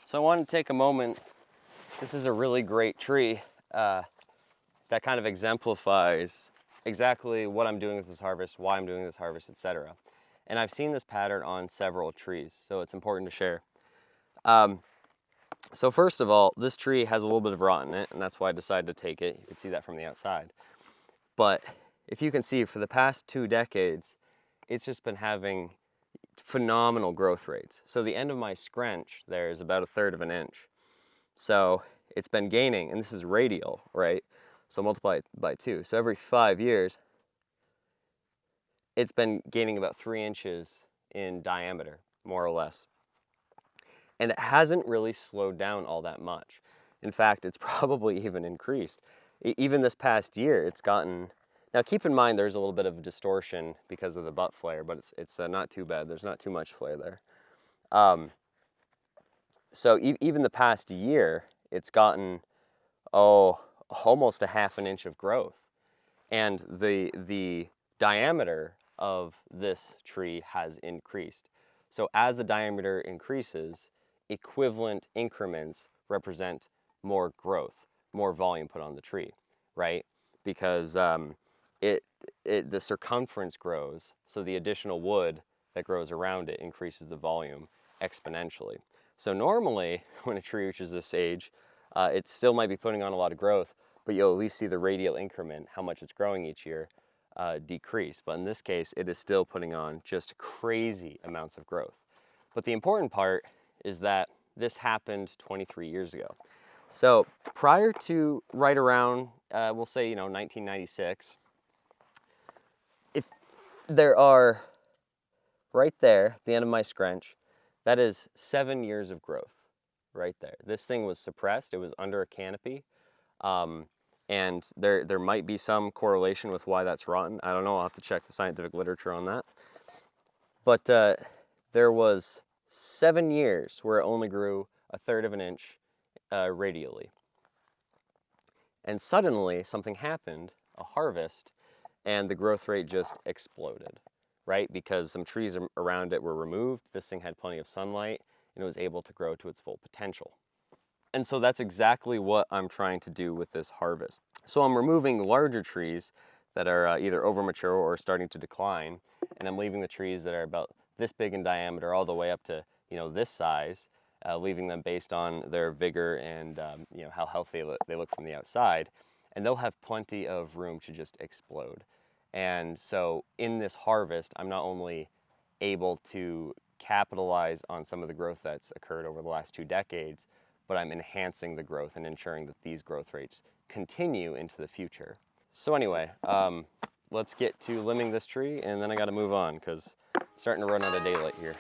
So I wanted to take a moment. This is a really great tree that kind of exemplifies exactly what I'm doing with this harvest, why I'm doing this harvest, etc. And I've seen this pattern on several trees, so it's important to share. So first of all, this tree has a little bit of rot in it, and that's why I decided to take it. You can see that from the outside. But if you can see, for the past 2 decades, it's just been having phenomenal growth rates. So the end of my scrench there is about 1/3 of an inch. So it's been gaining, and this is radial, right? So multiply it by 2. So every 5 years, it's been gaining about 3 inches in diameter, more or less. And it hasn't really slowed down all that much. In fact, it's probably even increased. Even this past year, it's gotten... Now keep in mind there's a little bit of distortion because of the butt flare, but it's not too bad. There's not too much flare there. So even the past year, it's gotten, almost 1/2 inch of growth. And the diameter of this tree has increased. So as the diameter increases, equivalent increments represent more growth, more volume put on the tree, right? Because the circumference grows, so the additional wood that grows around it increases the volume exponentially. So normally, when a tree reaches this age, it still might be putting on a lot of growth, but you'll at least see the radial increment, how much it's growing each year, decrease. But in this case, it is still putting on just crazy amounts of growth. But the important part is that this happened 23 years ago. So prior to right around, we'll say, 1996, if there are, right there, at the end of my scrench, that is 7 years of growth right there. This thing was suppressed. It was under a canopy. And there might be some correlation with why that's rotten. I don't know. I'll have to check the scientific literature on that. But there was 7 years where it only grew 1/3 of an inch radially. And suddenly something happened, a harvest, and the growth rate just exploded, right? Because some trees around it were removed. This thing had plenty of sunlight, and it was able to grow to its full potential. And so that's exactly what I'm trying to do with this harvest. So I'm removing larger trees that are either over mature or starting to decline, and I'm leaving the trees that are about this big in diameter all the way up to this size, leaving them based on their vigor and how healthy they look from the outside, and they'll have plenty of room to just explode. And so in this harvest, I'm not only able to capitalize on some of the growth that's occurred over the last 2 decades, but I'm enhancing the growth and ensuring that these growth rates continue into the future. So anyway, let's get to limbing this tree, and then I gotta move on because I'm starting to run out of daylight here.